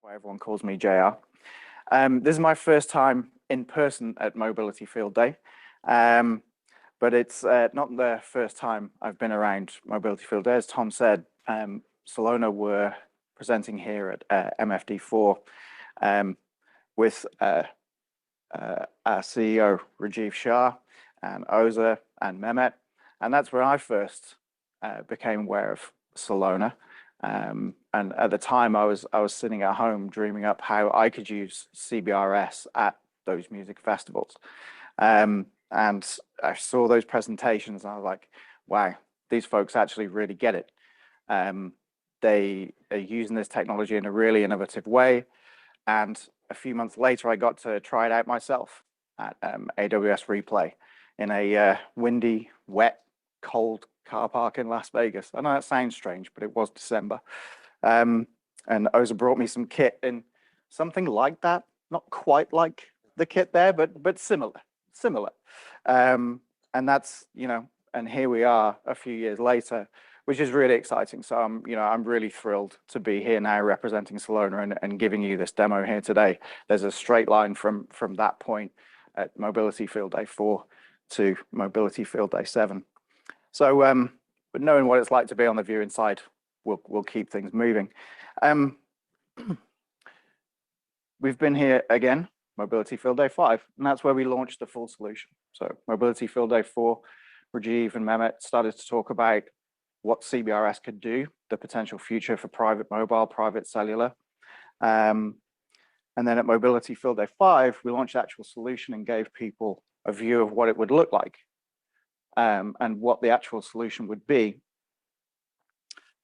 why everyone calls me JR. This is my first time in person at Mobility Field Day, but it's not the first time I've been around Mobility Field Day. As Tom said, Celona were presenting here at MFD4 with our CEO, Rajiv Shah, and Oza and Mehmet, and that's where I first became aware of Celona. And at the time, I was sitting at home dreaming up how I could use CBRS at those music festivals. And I saw those presentations, and I was like, wow, these folks actually really get it. They are using this technology in a really innovative way. And a few months later, I got to try it out myself at AWS Replay in a windy, wet, cold car park in Las Vegas. I know that sounds strange, but it was December. And Oza brought me some kit in something like that, not quite like the kit there, but similar. And that's, and here we are a few years later, which is really exciting. So I'm really thrilled to be here now representing Celona and giving you this demo here today. There's a straight line from that point at Mobility Field Day 4 to Mobility Field Day 7. So, but knowing what it's like to be on the viewing side, we'll keep things moving. We've been here again, Mobility Field Day 5, and that's where we launched the full solution. So Mobility Field Day 4, Rajiv and Mehmet started to talk about what CBRS could do, the potential future for private mobile, private cellular. And then at Mobility Field Day 5, we launched the actual solution and gave people a view of what it would look like. And what the actual solution would be.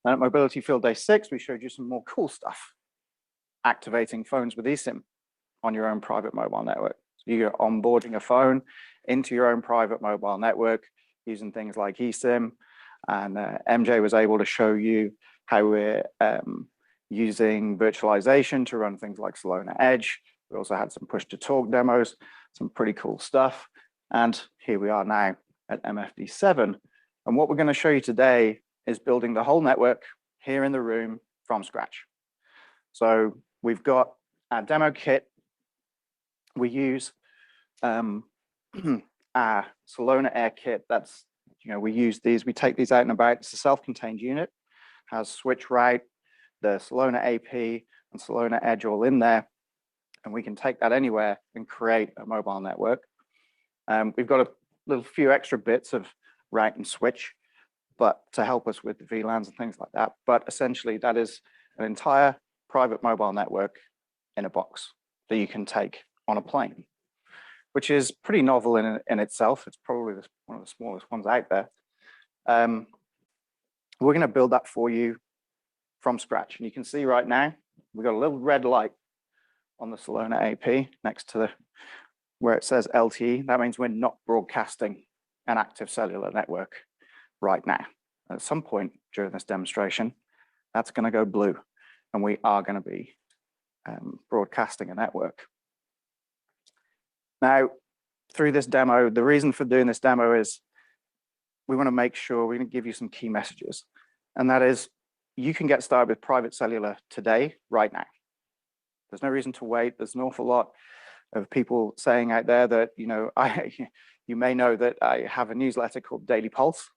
And at Mobility Field Day 6, we showed you some more cool stuff. Activating phones with eSIM on your own private mobile network. So you're onboarding a phone into your own private mobile network using things like eSIM. And MJ was able to show you how we're using virtualization to run things like Celona Edge. We also had some push-to-talk demos, some pretty cool stuff. And here we are now at MFD7. And what we're going to show you today is building the whole network here in the room from scratch. So we've got our demo kit. We use our Celona Air kit. That's, we use these, we take these out and about. It's a self-contained unit, has switch route, the Celona AP and Celona Edge all in there. And we can take that anywhere and create a mobile network. We've got a little few extra bits of route and switch, but to help us with the VLANs and things like that. But essentially, that is an entire private mobile network in a box that you can take on a plane, which is pretty novel in itself. It's probably one of the smallest ones out there. We're going to build that for you from scratch. And you can see right now, we've got a little red light on the Celona AP next to where it says LTE. That means we're not broadcasting an active cellular network right now. At some point during this demonstration, that's going to go blue, and we are going to be broadcasting a network. Now, through this demo, the reason for doing this demo is we want to make sure we're going to give you some key messages, and that is you can get started with private cellular today, right now. There's no reason to wait. There's an awful lot of people saying out there that, you may know that I have a newsletter called Daily Pulse.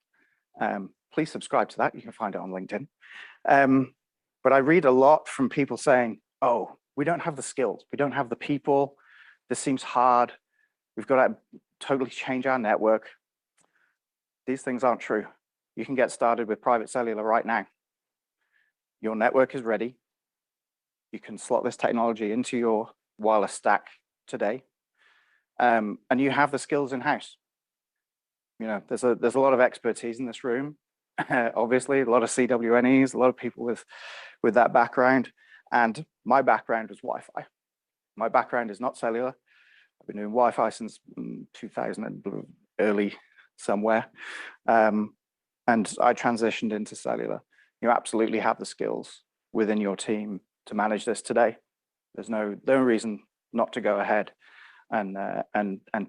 Please subscribe to that. You can find it on LinkedIn. But I read a lot from people saying, oh, we don't have the skills. We don't have the people. This seems hard. We've got to totally change our network. These things aren't true. You can get started with private cellular right now. Your network is ready. You can slot this technology into your wireless stack today, and you have the skills in-house. There's a lot of expertise in this room. Obviously, a lot of CWNEs, a lot of people with that background, and my background is Wi-Fi. My background is not cellular. I've been doing Wi-Fi since 2000, early somewhere, and I transitioned into cellular. You absolutely have the skills within your team to manage this today. There's no reason not to go ahead and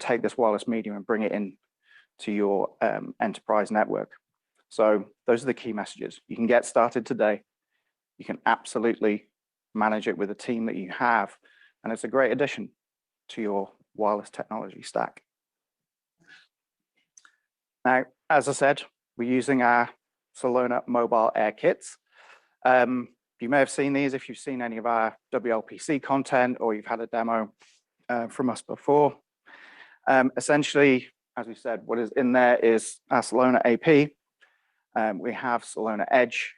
take this wireless medium and bring it in to your enterprise network. So those are the key messages. You can get started today. You can absolutely manage it with a team that you have. And it's a great addition to your wireless technology stack. Now, as I said, we're using our Celona mobile air kits. You may have seen these if you've seen any of our WLPC content or you've had a demo from us before. Essentially, as we said, what is in there is our Celona AP. We have Celona Edge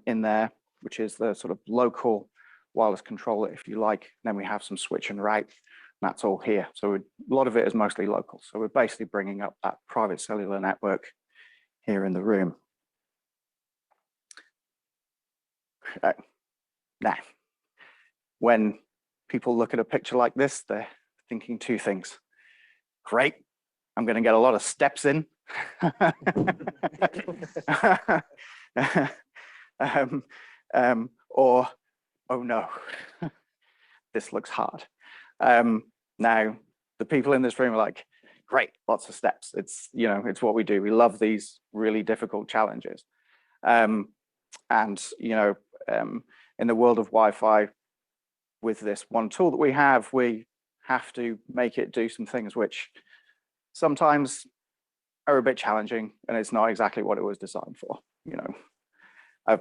in there, which is the sort of local wireless controller, if you like. And then we have some switch and route, and that's all here. So a lot of it is mostly local. So we're basically bringing up that private cellular network here in the room. Now, when people look at a picture like this, they're thinking two things. Great, I'm going to get a lot of steps in. Or, oh no, this looks hard. Now, the people in this room are like, great, lots of steps. It's, you know, it's what we do. We love these really difficult challenges. And, you know, in the world of Wi-Fi, with this one tool that we have to make it do some things which sometimes are a bit challenging, and it's not exactly what it was designed for. You know,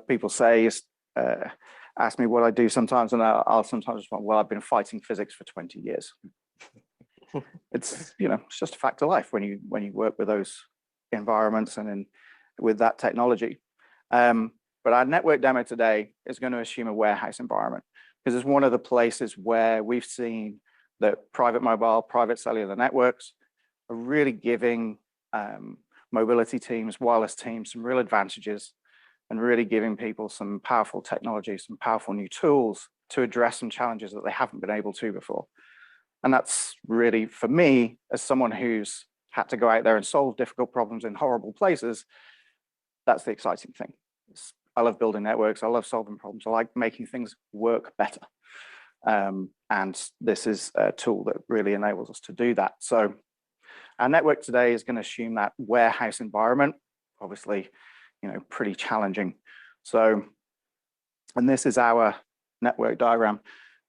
people say, ask me what I do sometimes, and I'll sometimes respond, well, I've been fighting physics for 20 years. It's, you know, it's just a fact of life when you work with those environments and with that technology. But our network demo today is going to assume a warehouse environment, because it's one of the places where we've seen that private mobile, private cellular networks are really giving mobility teams, wireless teams, some real advantages, and really giving people some powerful technology, some powerful new tools to address some challenges that they haven't been able to before. And that's really, for me, as someone who's had to go out there and solve difficult problems in horrible places, that's the exciting thing. I love building networks. I love solving problems. I like making things work better. And this is a tool that really enables us to do that. So our network today is going to assume that warehouse environment, obviously, you know, pretty challenging. So, and this is our network diagram.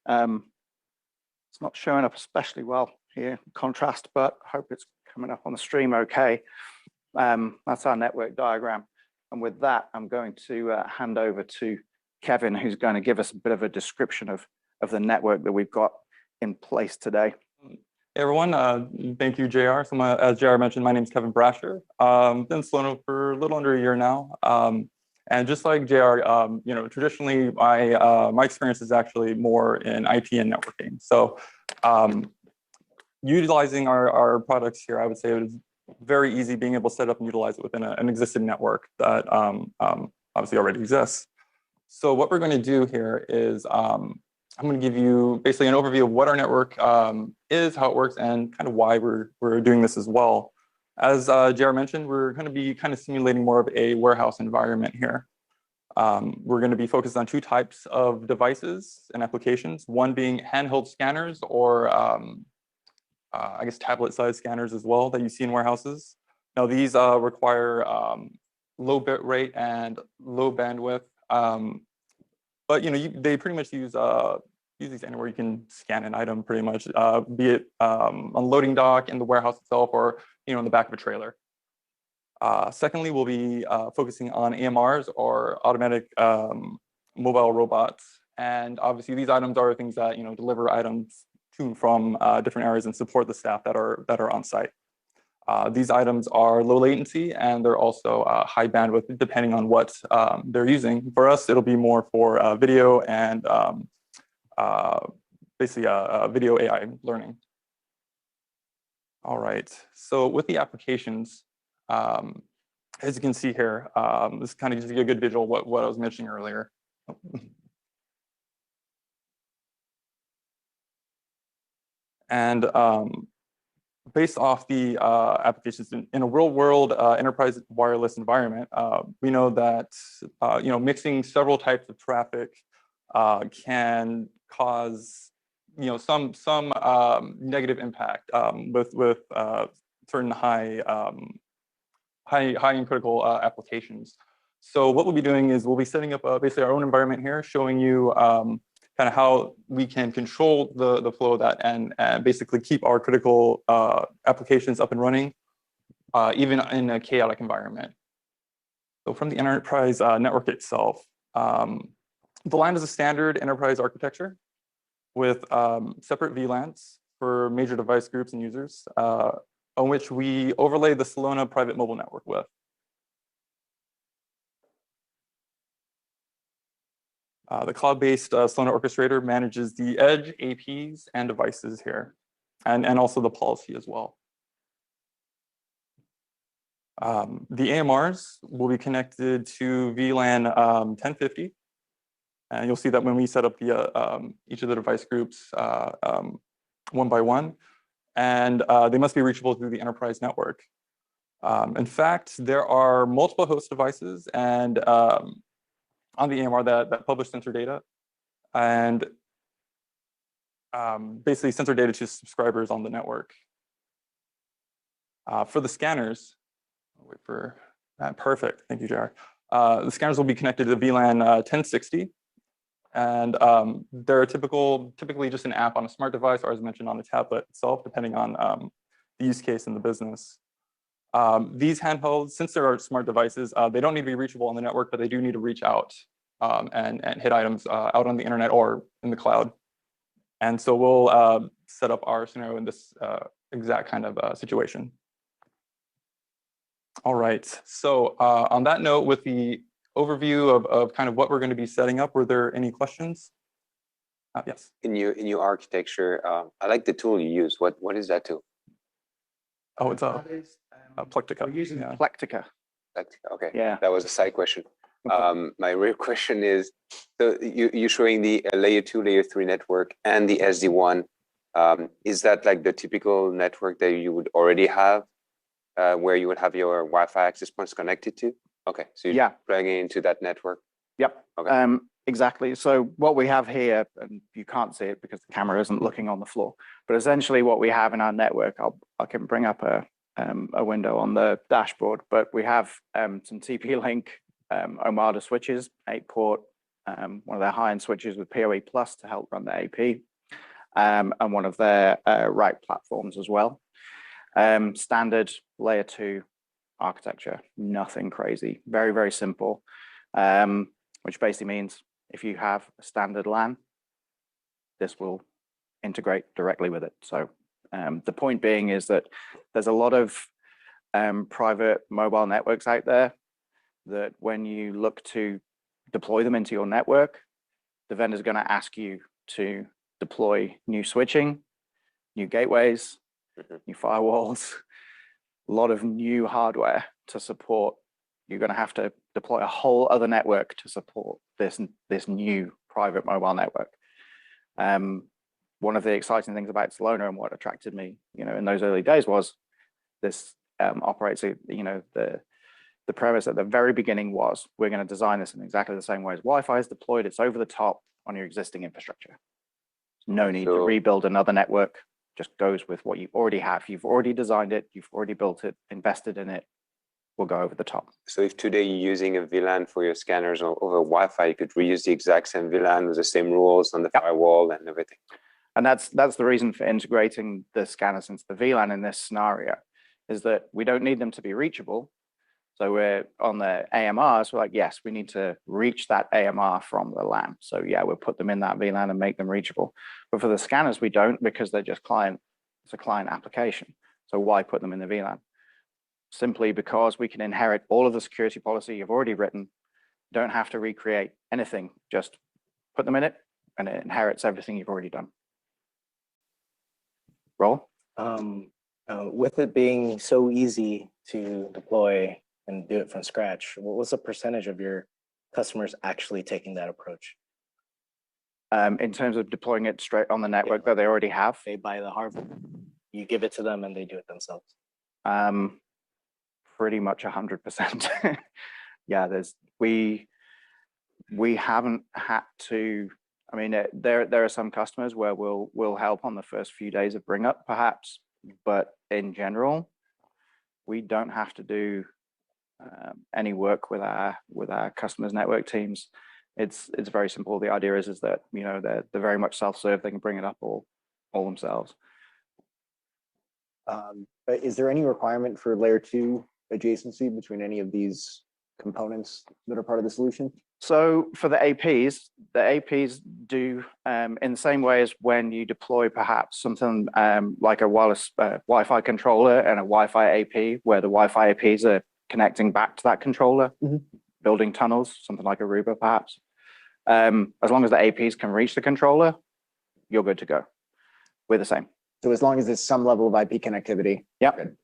It's not showing up especially well here, contrast, but I hope it's coming up on the stream okay. That's our network diagram. And with that, I'm going to hand over to Kevin, who's going to give us a bit of a description of the network that we've got in place today. Hey everyone, thank you, JR. So as JR mentioned, my name is Kevin Brasher. Been in Celona for a little under a year now. And just like JR, you know, traditionally my experience is actually more in IT and networking. So utilizing our products here, I would say it is very easy being able to set up and utilize it within an existing network that obviously already exists. So what we're going to do here is I'm going to give you basically an overview of what our network is, how it works, and kind of why we're doing this as well. As JR mentioned, we're going to be kind of simulating more of a warehouse environment here. We're going to be focused on two types of devices and applications, one being handheld scanners or I guess tablet-sized scanners as well that you see in warehouses. Now these require low bit rate and low bandwidth, but you know they pretty much use these anywhere you can scan an item, pretty much, be it on loading dock in the warehouse itself or you know in the back of a trailer. Secondly, we'll be focusing on AMRs or automatic mobile robots, and obviously these items are things that you know deliver items to and from different areas and support the staff that are on site. These items are low latency and they're also high bandwidth depending on what they're using. For us, it'll be more for video and basically video AI learning. All right, so with the applications, as you can see here, this kind of gives you a good visual of what I was mentioning earlier. And based off the applications in a real-world enterprise wireless environment, we know that you know mixing several types of traffic can cause you know some negative impact with certain high and critical applications. So what we'll be doing is we'll be setting up basically our own environment here, showing you kind of how we can control the flow of that and basically keep our critical applications up and running, even in a chaotic environment. So from the enterprise network itself, the LAN is a standard enterprise architecture with separate VLANs for major device groups and users, on which we overlay the Celona private mobile network with. The cloud-based Celona orchestrator manages the edge, APs, and devices here, and also the policy as well. The AMRs will be connected to VLAN 1050. And you'll see that when we set up the, each of the device groups one by one, and they must be reachable through the enterprise network. In fact, there are multiple host devices and on the AMR that publish sensor data, and basically sensor data to subscribers on the network. For the scanners, I'll wait for that. Perfect. Thank you, JR. The scanners will be connected to the VLAN 1060. And they're typically just an app on a smart device, or as mentioned, on a tablet itself, depending on the use case in the business. These handhelds, since there are smart devices, they don't need to be reachable on the network, but they do need to reach out and hit items out on the internet or in the cloud. And so we'll set up our scenario in this exact kind of situation. All right, so on that note, with the overview of kind of what we're going to be setting up, were there any questions? Yes. In your architecture, I like the tool you use. What is that tool? Oh, it's a Plectica. We're using Yeah. Plectica. Okay. Yeah. That was a side question. My real question is, so you're showing the layer 2, layer 3 network and the SD1. Is that like the typical network that you would already have, where you would have your Wi-Fi access points connected to? Okay, so you're plugging into that network. Yep. Okay. Exactly. So what we have here, and you can't see it because the camera isn't looking on the floor, but essentially what we have in our network, I can bring up a window on the dashboard, but we have some TP-Link Omada switches, 8-port, one of their high-end switches with PoE Plus to help run the AP, and one of their rack platforms as well. Standard layer 2 architecture, nothing crazy, very, very simple, which basically means if you have a standard LAN, this will integrate directly with it. So the point being is that there's a lot of private mobile networks out there that when you look to deploy them into your network, the vendor is going to ask you to deploy new switching, new gateways, new firewalls, a lot of new hardware to support. You're going to have to deploy a whole other network to support this new private mobile network. One of the exciting things about Celona and what attracted me, in those early days was this operates, the premise at the very beginning was we're going to design this in exactly the same way as Wi-Fi is deployed. It's over the top on your existing infrastructure. No need to rebuild another network. Just goes with what you already have. You've already designed it. You've already built it, invested in it. We'll go over the top. So if today you're using a VLAN for your scanners over Wi-Fi, you could reuse the exact same VLAN with the same rules on the firewall and everything. And that's the reason for integrating the scanners into the VLAN in this scenario, is that we don't need them to be reachable. So we're on the AMRs, we're like, yes, we need to reach that AMR from the LAN. So yeah, we'll put them in that VLAN and make them reachable. But for the scanners, we don't, because they're just it's a client application. So why put them in the VLAN? Simply because we can inherit all of the security policy you've already written, don't have to recreate anything, just put them in it and it inherits everything you've already done. Roll. With it being so easy to deploy and do it from scratch, what was the percentage of your customers actually taking that approach? In terms of deploying it straight on the network that they already have? They buy the hardware, you give it to them and they do it themselves. Pretty much 100%. Yeah, we haven't had to. I mean, there are some customers where we'll help on the first few days of bring up, perhaps, but in general, we don't have to do any work with our customers' network teams. It's very simple. The idea is that, you know, they're very much self-serve. They can bring it up all themselves. Is there any requirement for layer 2 adjacency between any of these components that are part of the solution? So for the APs do in the same way as when you deploy perhaps something like a wireless Wi-Fi controller and a Wi-Fi AP, where the Wi-Fi APs are connecting back to that controller, building tunnels, something like Aruba perhaps. As long as the APs can reach the controller, you're good to go. We're the same. So as long as there's some level of IP connectivity. Yep. Good.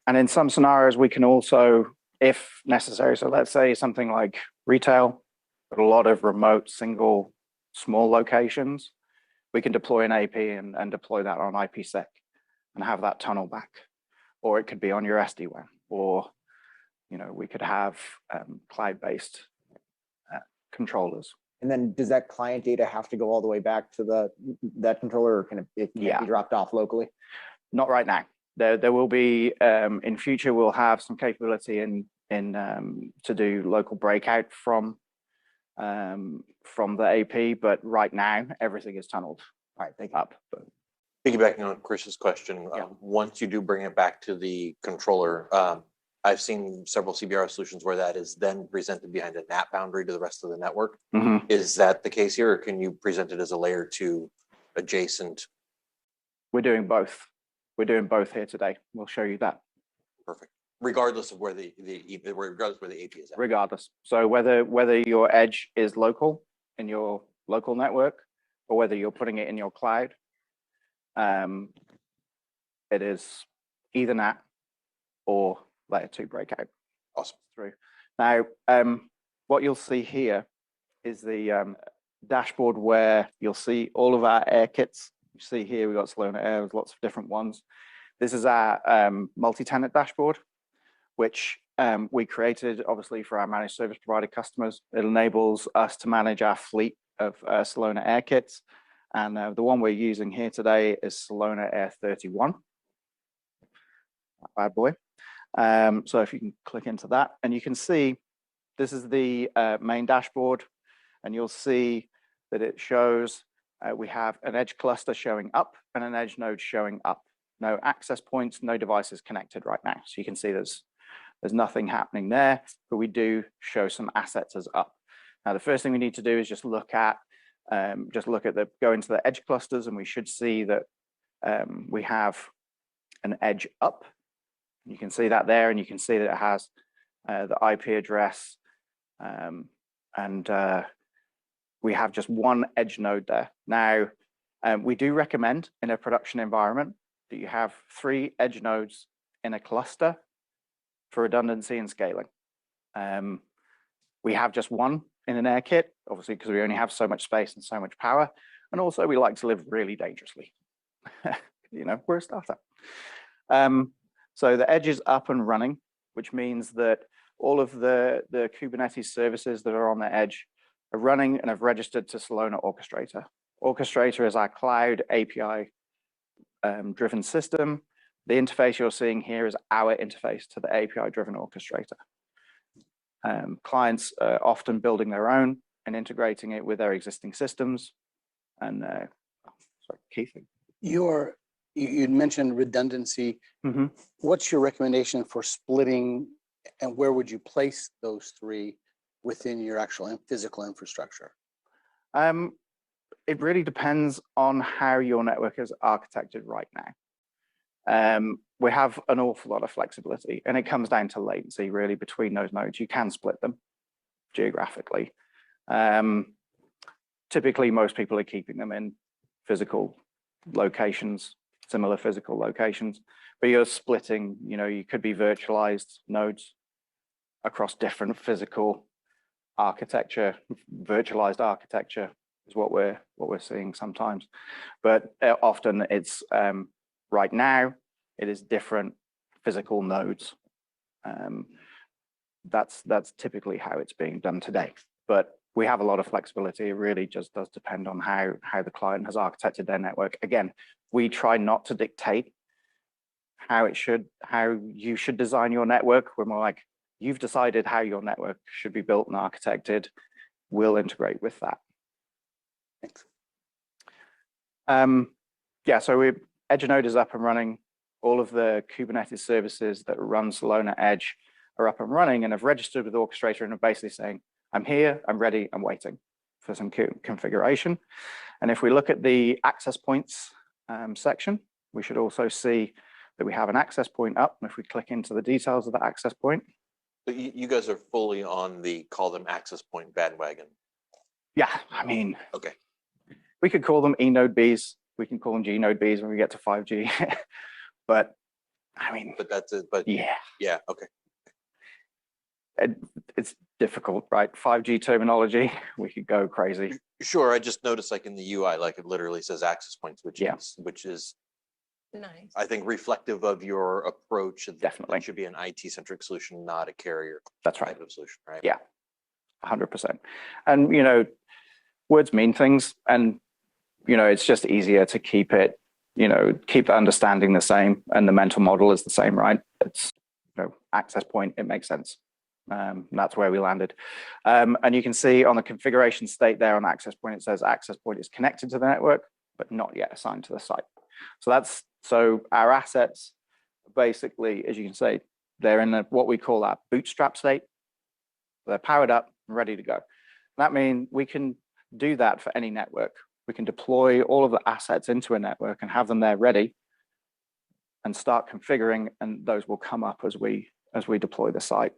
And in some scenarios, we can also, if necessary, so let's say something like retail, but a lot of remote, single, small locations, we can deploy an AP and deploy that on IPsec and have that tunnel back. Or it could be on your SD-WAN, or, you know, we could have cloud-based controllers. And then does that client data have to go all the way back to that controller, or can it be dropped off locally? Not right now. There will be in future. We'll have some capability in to do local breakout from the AP, but right now everything is tunneled. All right, thank you. Up. But Piggybacking on Chris's question, Yeah. Once you do bring it back to the controller, I've seen several CBR solutions where that is then presented behind a NAT boundary to the rest of the network. Is that the case here, or can you present it as a layer 2 adjacent? we're doing both. We're doing both here today. We'll show you that. Perfect. Regardless of where regardless where the AP is at. Regardless. So whether your edge is local in your local network, or whether you're putting it in your cloud, it is either NAT or layer 2 breakout. Awesome. Through. Now, what you'll see here is the dashboard where you'll see all of our air kits. You see here, we've got Celona Air, there's lots of different ones. This is our multi-tenant dashboard, which we created obviously for our managed service provider customers. It enables us to manage our fleet of Celona Air kits. And the one we're using here today is Celona Air 31. Bad boy. So if you can click into that, and you can see this is the main dashboard, and you'll see that it shows we have an edge cluster showing up and an edge node showing up. No access points, no devices connected right now. So you can see there's nothing happening there, but we do show some assets as up. Now, the first thing we need to do is just look at go into the edge clusters, and we should see that we have an edge up. You can see that there, and you can see that it has the IP address, and we have just one edge node there. Now, we do recommend in a production environment that you have 3 edge nodes in a cluster for redundancy and scaling. We have just one in an air kit, obviously, because we only have so much space and so much power. And also we like to live really dangerously. You know, we're a startup. So the edge is up and running, which means that all of the Kubernetes services that are on the edge are running and have registered to Celona Orchestrator. Orchestrator is our cloud API driven system. The interface you're seeing here is our interface to the API driven orchestrator. Clients are often building their own and integrating it with their existing systems. And sorry, Keith. You'd mentioned redundancy. What's your recommendation for splitting, and where would you place those 3 within your actual physical infrastructure? It really depends on how your network is architected right now. We have an awful lot of flexibility, and it comes down to latency really between those nodes. You can split them geographically. Typically, most people are keeping them in physical locations, similar physical locations, but you're splitting, you know, you could be virtualized nodes across different physical architecture. Virtualized architecture is what we're seeing sometimes, but often it's right now it is different physical nodes. That's typically how it's being done today, but we have a lot of flexibility. It really just does depend on how the client has architected their network. Again, we try not to dictate how you should design your network. We're more like, you've decided how your network should be built and architected. will integrate with that. Thanks. Yeah, so Edge node is up and running. All of the Kubernetes services that run Celona Edge are up and running and have registered with Orchestrator and are basically saying, I'm here, I'm ready, I'm waiting for some configuration. And if we look at the access points section, we should also see that we have an access point up. And if we click into the details of the access point. So you guys are fully on the call them access point bandwagon. Yeah, I mean, Okay. we could call them E node Bs. We can call them G node Bs when we get to 5G. But I mean, But that's it. But yeah, okay. it's difficult, right? 5G terminology, we could go crazy. Sure. I just noticed like in the UI, like it literally says access points, which is Nice. I think reflective of your approach. Definitely. It should be an IT-centric solution, not a carrier That's right. type of solution, right? Yeah, 100%. And, you know, words mean things. And, you know, it's just easier to keep it, you know, keep the understanding the same and the mental model is the same, right? It's, you know, access point, it makes sense. That's where we landed. And you can see on the configuration state there on the access point, it says access point is connected to the network, but not yet assigned to the site. So our assets, basically, as you can see, they're in what we call our bootstrap state. They're powered up and ready to go. That means we can do that for any network. We can deploy all of the assets into a network and have them there ready and start configuring, and those will come up as we deploy the site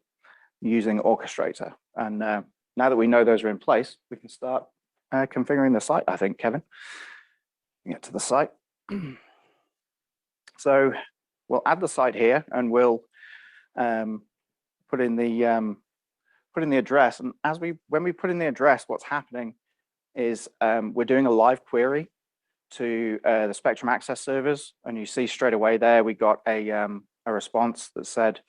using Orchestrator. And now that we know those are in place, we can start configuring the site, I think, Kevin. Get to the site. So we'll add the site here and we'll put in the address. And when we put in the address, what's happening is we're doing a live query to the Spectrum Access servers. And you see straight away there, we got a response that said,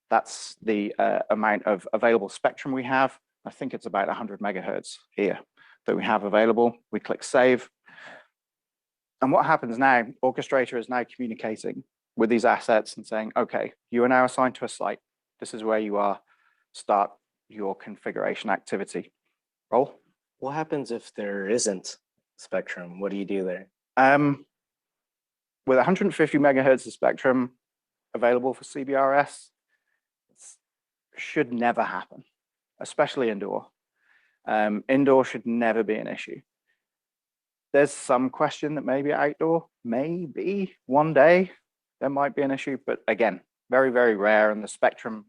that's the amount of available spectrum we have. I think it's about 100 megahertz here that we have available. We click save. And what happens now, Orchestrator is now communicating with these assets and saying, okay, you are now assigned to a site. This is where you are. Start your configuration activity. Roll. What happens if there isn't spectrum? What do you do there? With 150 megahertz of spectrum available for CBRS, should never happen, especially indoor. Indoor should never be an issue. There's some question that maybe outdoor, maybe one day there might be an issue, but again, very, very rare. And the Spectrum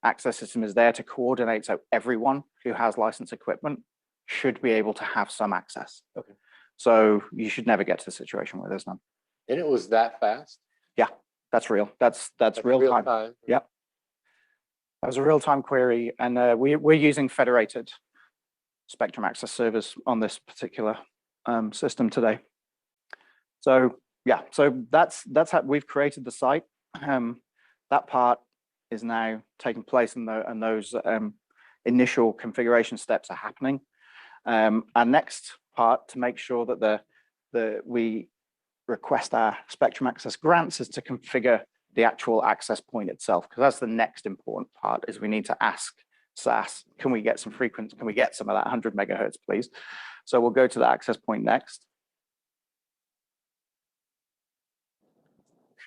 access system is there to coordinate. So everyone who has licensed equipment should be able to have some access. Okay. So you should never get to the situation where there's none. And it was that fast? Yeah, that's real. That's real time. Yep. That was a real-time query, and we're using federated Spectrum access servers on this particular system today. So yeah, so that's how we've created the site. That part is now taking place, and those initial configuration steps are happening. Our next part to make sure that we request our Spectrum access grants is to configure the actual access point itself, because that's the next important part. Is we need to ask SAS, can we get some frequency? Can we get some of that 100 megahertz, please? So we'll go to the access point next.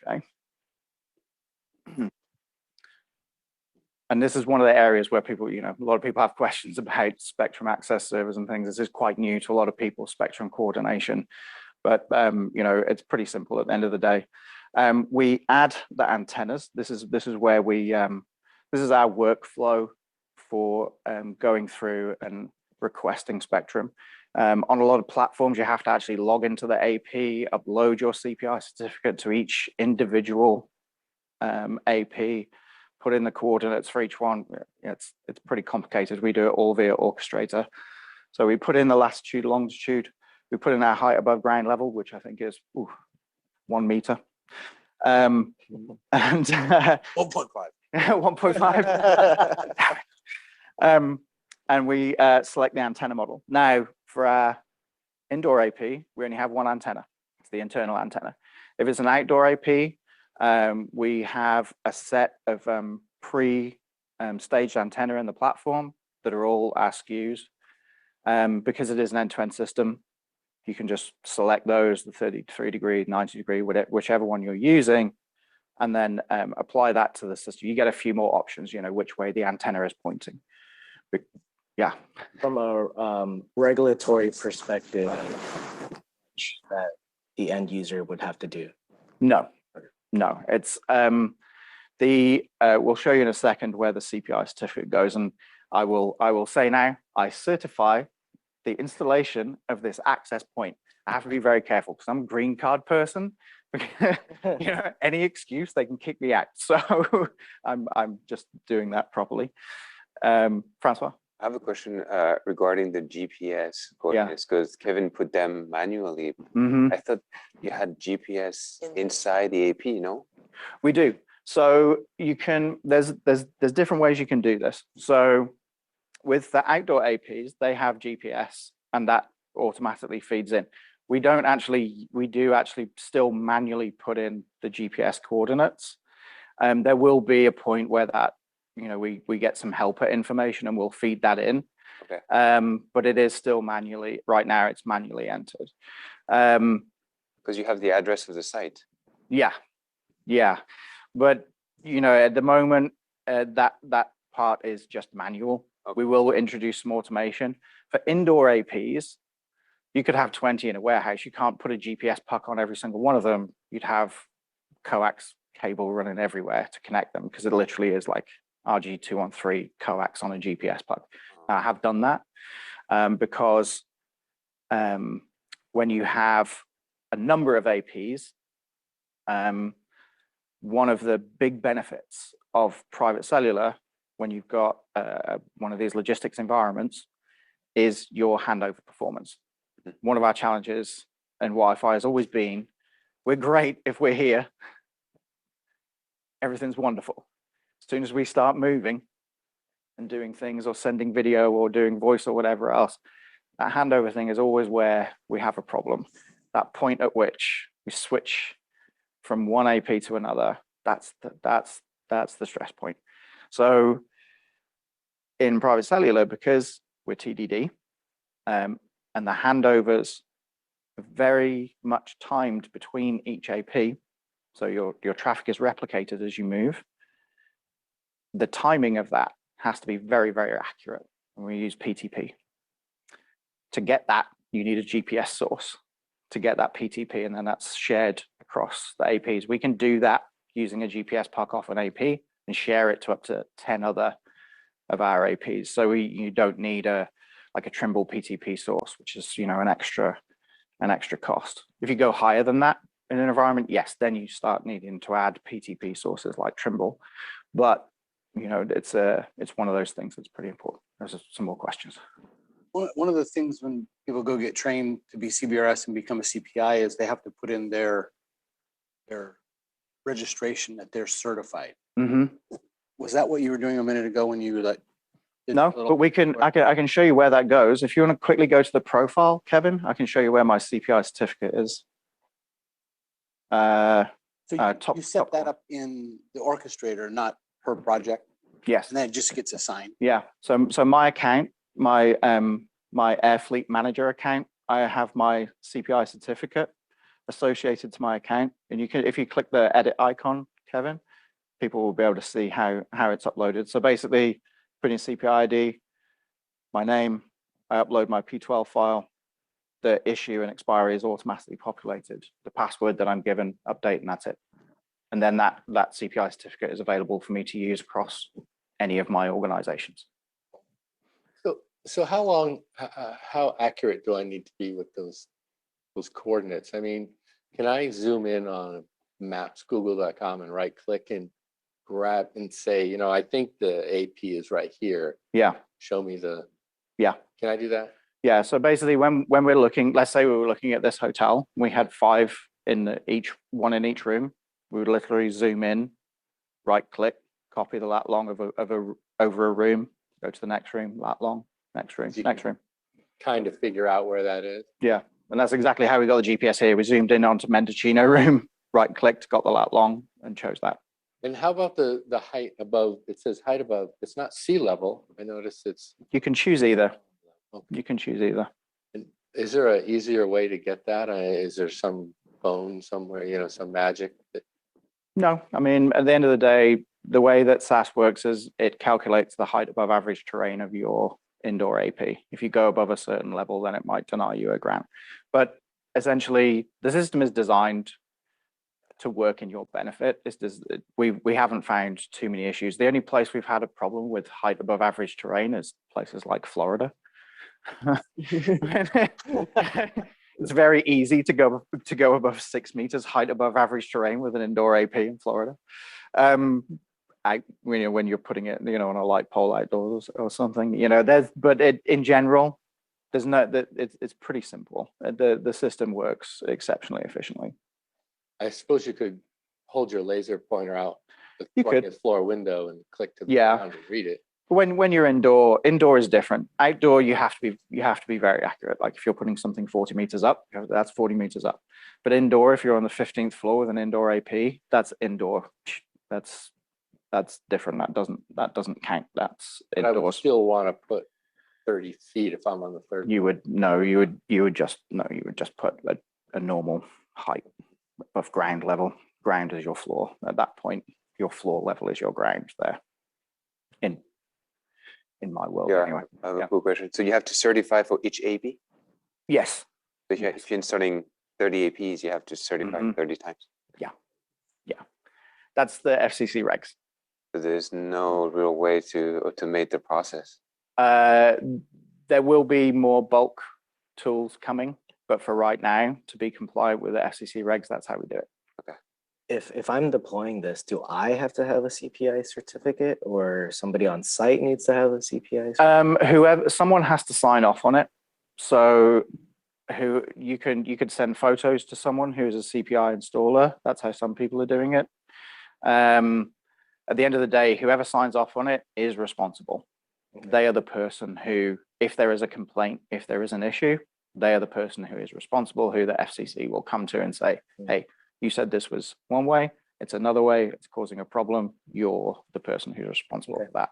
Okay. And this is one of the areas where people, a lot of people have questions about Spectrum access servers and things. This is quite new to a lot of people, Spectrum coordination, but it's pretty simple at the end of the day. We add the antennas. This is where this is our workflow for going through and requesting Spectrum. On a lot of platforms, you have to actually log into the AP, upload your CPI certificate to each individual AP, put in the coordinates for each one. It's pretty complicated. We do it all via Orchestrator. So we put in the latitude, longitude. We put in our height above ground level, which I think is 1 meter. And 1.5. 1.5. And we select the antenna model. Now, for our indoor AP, we only have one antenna. It's the internal antenna. If it's an outdoor AP, we have a set of pre-staged antenna in the platform that are all our SKUs. Because it is an end-to-end system, you can just select those, the 33 degree, 90 degree, whichever one you're using, and then apply that to the system. You get a few more options, which way the antenna is pointing. Yeah. From a regulatory perspective, that the end user would have to do? No, it's we'll show you in a second where the CPI certificate goes, and I will say now, I certify the installation of this access point. I have to be very careful because I'm a green card person. Any excuse, they can kick me out. So I'm just doing that properly. Francois? I have a question regarding the GPS coordinates, because Kevin put them manually. I thought you had GPS inside the AP, no? We do. So you can, there's different ways you can do this. So with the outdoor APs, they have GPS and that automatically feeds in. We do actually still manually put in the GPS coordinates. There will be a point where that, we get some helper information and we'll feed that in. Okay. But it is still manually, right now it's manually entered. Because you have the address of the site. Yeah. But, at the moment, that part is just manual. Okay. We will introduce some automation. For indoor APs, you could have 20 in a warehouse. You can't put a GPS puck on every single one of them. You'd have coax cable running everywhere to connect them, because it literally is like RG213 coax on a GPS puck. I have done that because when you have a number of APs, one of the big benefits of private cellular, when you've got one of these logistics environments, is your handover performance. One of our challenges in Wi-Fi has always been, we're great if we're here. Everything's wonderful. As soon as we start moving and doing things or sending video or doing voice or whatever else, that handover thing is always where we have a problem. That point at which we switch from one AP to another, that's the stress point. So in private cellular, because we're TDD, and the handovers are very much timed between each AP, so your traffic is replicated as you move, the timing of that has to be very, very accurate. And we use PTP. To get that, you need a GPS source to get that PTP, and then that's shared across the APs. We can do that using a GPS puck off an AP and share it to up to 10 other of our APs. So you don't need a Trimble PTP source, which is an extra cost. If you go higher than that in an environment, yes, then you start needing to add PTP sources like Trimble. But it's one of those things that's pretty important. There's some more questions. One of the things when people go get trained to be CBRS and become a CPI is they have to put in their registration that they're certified. Was that what you were doing a minute ago when you No, but I can show you where that goes. If you want to quickly go to the profile, Kevin, I can show you where my CPI certificate is. So you set that up in the orchestrator, not per project? Yes. And then it just gets assigned? Yeah. So my account, my Air Fleet Manager account, I have my CPI certificate associated to my account. And you can, if you click the edit icon, Kevin, people will be able to see how it's uploaded. So basically, put in CPI ID, my name, I upload my P12 file, the issue and expiry is automatically populated. The password that I'm given, update, and that's it. And then that CPI certificate is available for me to use across any of my organizations. So how accurate do I need to be with those coordinates? I mean, can I zoom in on maps, google.com, and right click and grab and say, I think the AP is right here. Yeah. Show me the. Yeah. Can I do that? Yeah. So basically when we're looking, let's say we were looking at this hotel, we had 5 in one in each room. We would literally zoom in, right click, copy the lat long over a room, go to the next room, lat long, next room, next room. Kind of figure out where that is. Yeah. And that's exactly how we got the GPS here. We zoomed in onto Mendocino room, right clicked, got the lat long, and chose that. And how about the height above? It says height above. It's not sea level. I noticed it's. You can choose either. You can choose either. And is there an easier way to get that? Is there some phone somewhere, some magic that No, I mean, at the end of the day, the way that SAS works is it calculates the height above average terrain of your indoor AP. If you go above a certain level, then it might deny you a grant. But essentially, the system is designed to work in your benefit. We haven't found too many issues. The only place we've had a problem with height above average terrain is places like Florida. It's very easy to go above 6 meters height above average terrain with an indoor AP in Florida. When you're putting it, on a light pole outdoors or something, in general, it's pretty simple. The system works exceptionally efficiently. I suppose you could hold your laser pointer out the You could. 20th floor window and click to the Yeah. ground and read it. When you're indoor is different. Outdoor, you have to be very accurate. Like if you're putting something 40 meters up, that's 40 meters up. But indoor, if you're on the 15th floor with an indoor AP, that's indoor. That's different. That doesn't count. That's But I would indoors. still want to put 30 feet if I'm on the third. You would just put a normal height above ground level. Ground is your floor. At that point, your floor level is your ground there. In my world, Yeah, anyway. I have a cool question. So you have to certify for each AP? Yes. So if you're installing 30 APs, you have to certify 30 times. Yeah. That's the FCC regs. So there's no real way to automate the process. There will be more bulk tools coming, but for right now, to be compliant with the FCC regs, that's how we do it. Okay. If I'm deploying this, do I have to have a CPI certificate, or somebody on site needs to have a CPI certificate? Someone has to sign off on it. So you could send photos to someone who's a CPI installer. That's how some people are doing it. At the end of the day, whoever signs off on it is responsible. Okay. They are the person who, if there is a complaint, if there is an issue, they are the person who is responsible, who the FCC will come to and say, hey, you said this was one way, it's another way, it's causing a problem, you're the person who's responsible for that.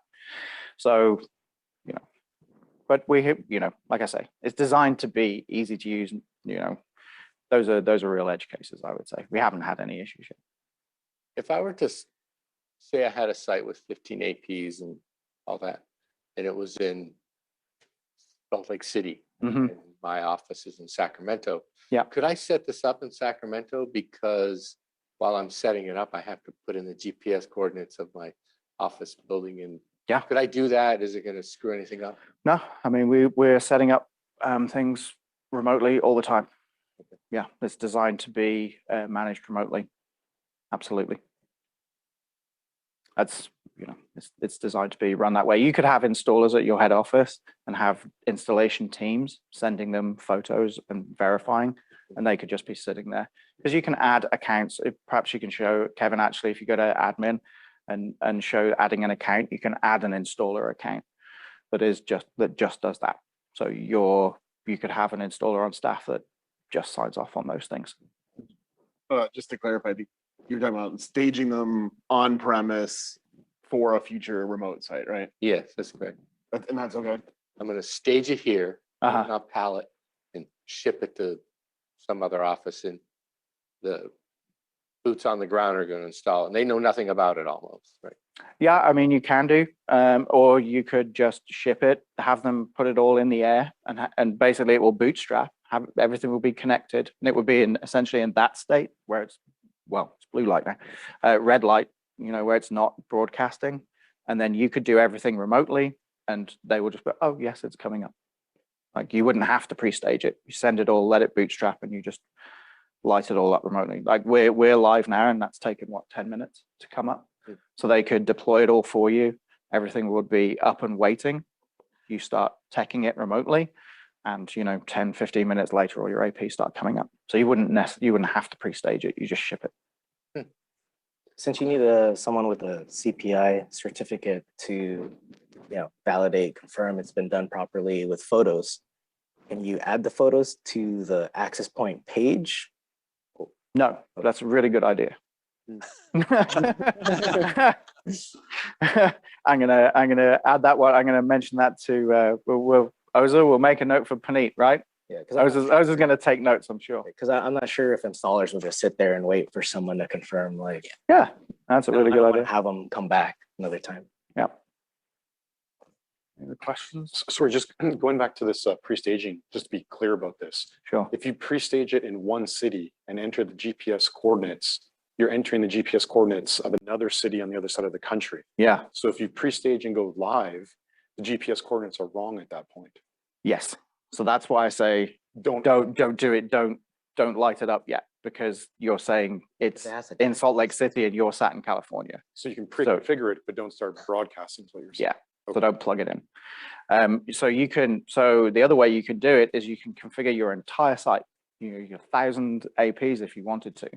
So, but like I say, it's designed to be easy to use. Those are real edge cases, I would say. We haven't had any issues yet. If I were to say I had a site with 15 APs and all that, and it was in Salt Lake City, and my office is in Sacramento. Yeah. Could I set this up in Sacramento? Because while I'm setting it up, I have to put in the GPS coordinates of my office building. And yeah, could I do that? Is it going to screw anything up? No, I mean, we're setting up things remotely all the time. Okay. Yeah, it's designed to be managed remotely. Absolutely. That's, it's designed to be run that way. You could have installers at your head office and have installation teams sending them photos and verifying, and they could just be sitting there. Because you can add accounts. Perhaps you can show, Kevin, actually, if you go to admin and show adding an account, you can add an installer account that just does that. So you could have an installer on staff that just signs off on those things. Just to clarify, you're talking about staging them on premise for a future remote site, right? Yes, that's correct. And that's okay. I'm going to stage it here on a pallet and ship it to some other office, and the boots on the ground are going to install it. And they know nothing about it almost, right? Yeah, I mean, you can do, or you could just ship it, have them put it all in the air, and basically it will bootstrap. Everything will be connected, and it would be essentially in that state where it's blue light now, red light, where it's not broadcasting, and then you could do everything remotely, and they will just go, oh yes, it's coming up. Like you wouldn't have to pre-stage it. You send it all, let it bootstrap, and you just light it all up remotely. Like we're live now, and that's taken 10 minutes to come up. So they could deploy it all for you. Everything would be up and waiting. You start teching it remotely, and 10, 15 minutes later, all your AP start coming up. So you wouldn't have to pre-stage it. You just ship it. Since you need someone with a CPI certificate to validate, confirm it's been done properly with photos, can you add the photos to the access point page? No, that's a really good idea. I'm gonna add that one. I'm gonna mention that to Oza, we'll make a note for Paneet, right? Yeah, because I was just going to take notes, I'm sure. Because I'm not sure if installers will just sit there and wait for someone to confirm. Like, Yeah, that's a really good idea. Have them come back another time. Yeah. Any questions? Sorry, just going back to this pre-staging, just to be clear about this. Sure. If you pre-stage it in one city and enter the GPS coordinates, you're entering the GPS coordinates of another city on the other side of the country. Yeah. So if you pre-stage and go live, the GPS coordinates are wrong at that point. Yes. So that's why I say don't do it. Don't light it up yet, because you're saying it's in Salt Lake City and you're sat in California. So you can pre-configure it, but don't start broadcasting. Is what you're saying. Yeah. So don't plug it in. So the other way you can do it is you can configure your entire site, your 1,000 APs if you wanted to,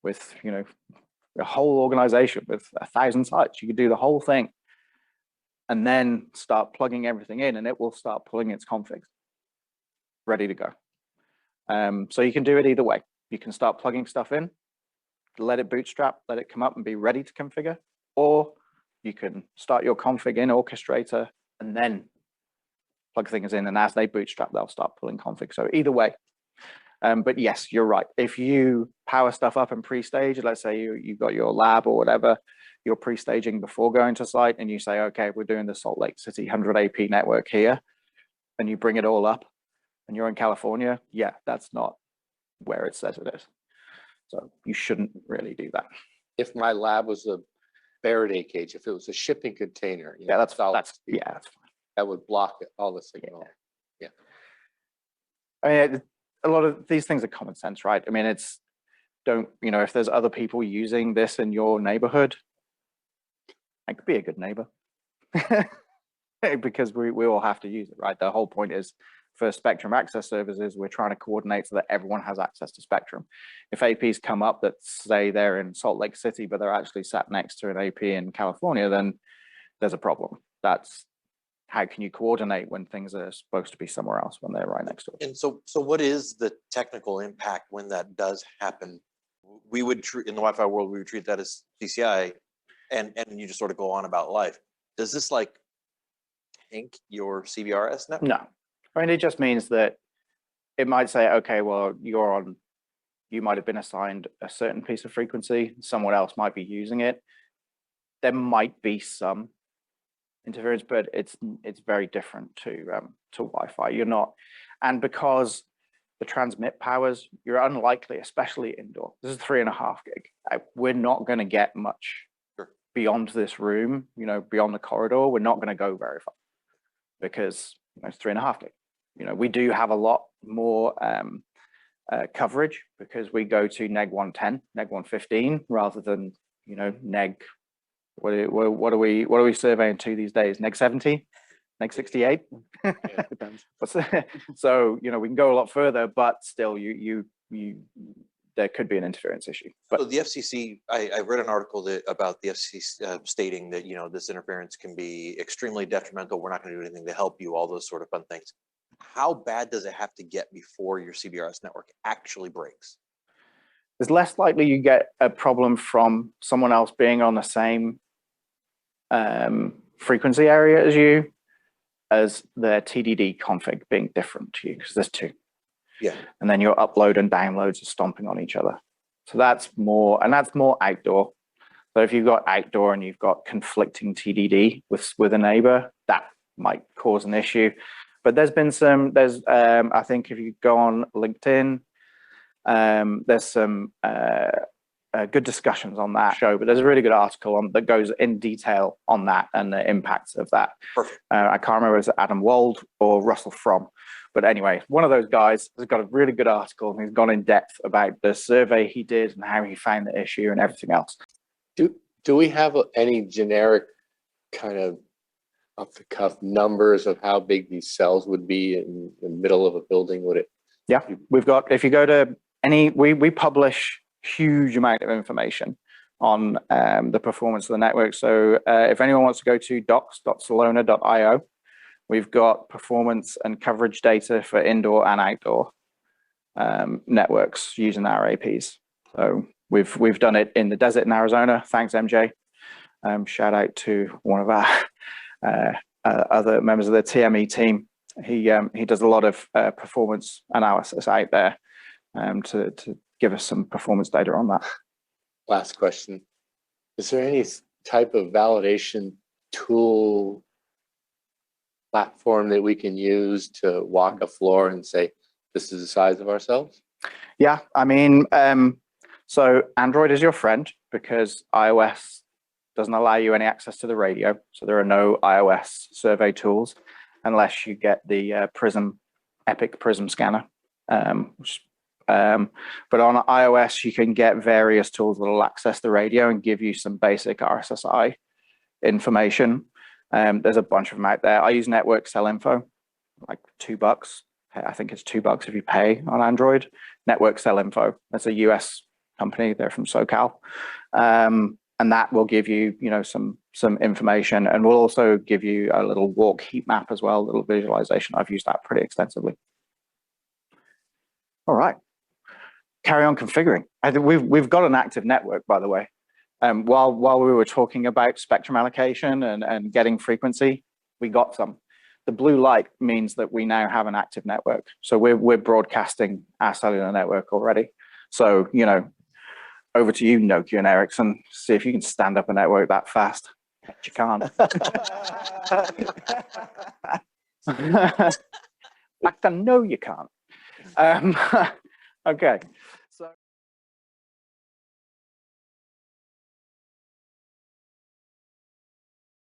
with a whole organization with 1,000 sites. You could do the whole thing and then start plugging everything in, and it will start pulling its configs ready to go. So you can do it either way. You can start plugging stuff in, let it bootstrap, let it come up and be ready to configure, or you can start your config in Orchestrator and then plug things in, and as they bootstrap, they'll start pulling config. So either way. But yes, you're right. If you power stuff up and pre-stage, let's say you've got your lab or whatever, you're pre-staging before going to site, and you say, okay, we're doing the Salt Lake City 100 AP network here, and you bring it all up, and you're in California, yeah, that's not where it says it is. So you shouldn't really do that. If my lab was a Faraday cage, if it was a shipping container, Yeah, that's fine. that would block it, all the signal. Yeah. I mean, a lot of these things are common sense, right? I mean, if there's other people using this in your neighborhood, I could be a good neighbor because we all have to use it, right? The whole point is for Spectrum access services, we're trying to coordinate so that everyone has access to Spectrum. If APs come up that say they're in Salt Lake City, but they're actually sat next to an AP in California, then there's a problem. That's how can you coordinate when things are supposed to be somewhere else when they're right next to it? And so what is the technical impact when that does happen? We would in the Wi-Fi world, we would treat that as CCI, and you just sort of go on about life. Does this like tank your CBRS network? No. I mean, it just means that it might say, okay, well, you might have been assigned a certain piece of frequency, someone else might be using it. There might be some interference, but it's very different to Wi-Fi. You're not, and because the transmit powers, you're unlikely, especially indoor. This is 3.5 gig. We're not going to get much beyond this room, beyond the corridor. We're not going to go very far because it's 3.5 gig. We do have a lot more coverage because we go to neg 110, neg 115 rather than neg. What are we surveying to these days? Neg 70, neg 68. Yeah, depends. So we can go a lot further, but still, there could be an interference issue. But so the FCC, I read an article about the FCC stating that this interference can be extremely detrimental. We're not going to do anything to help you. All those sort of fun things. How bad does it have to get before your CBRS network actually breaks? It's less likely you get a problem from someone else being on the same frequency area as you, as their TDD config being different to you, because there's two. Yeah. And then your upload and downloads are stomping on each other. So that's more outdoor. So if you've got outdoor and you've got conflicting TDD with a neighbor, that might cause an issue. But there's I think if you go on LinkedIn, there's some good discussions on that show, but there's a really good article that goes in detail on that and the impacts of that. I can't remember if it's Adam Wald or Russell Fromm, but anyway, one of those guys has got a really good article and he's gone in depth about the survey he did and how he found the issue and everything else. Do we have any generic kind of off the cuff numbers of how big these cells would be in the middle of a building? Would it? Yeah, we've got, if you go to we publish huge amount of information on the performance of the network. So if anyone wants to go to docs.celona.io, we've got performance and coverage data for indoor and outdoor networks using our APs. So we've done it in the desert in Arizona. Thanks, MJ. Shout out to one of our other members of the TME team. He does a lot of performance analysis out there to give us some performance data on that. Last question. Is there any type of validation tool platform that we can use to walk a floor and say, this is the size of cells? Yeah, I mean, so Android is your friend because iOS doesn't allow you any access to the radio. So there are no iOS survey tools unless you get the Epic Prism scanner. But on iOS, you can get various tools that will access the radio and give you some basic RSSI information. There's a bunch of them out there. I use Network Cell Info, like $2. I think it's $2 if you pay on Android. Network Cell Info. That's a US company. They're from SoCal. And that will give you, some information, and will also give you a little walk heat map as well, a little visualization. I've used that pretty extensively. All right, carry on configuring. I think we've got an active network, by the way. While we were talking about spectrum allocation and getting frequency, we got some. The blue light means that we now have an active network. So we're broadcasting our cellular network already. So, over to you, Nokia and Ericsson. See if you can stand up a network that fast. Bet you can't. In fact, I know you can't. Okay,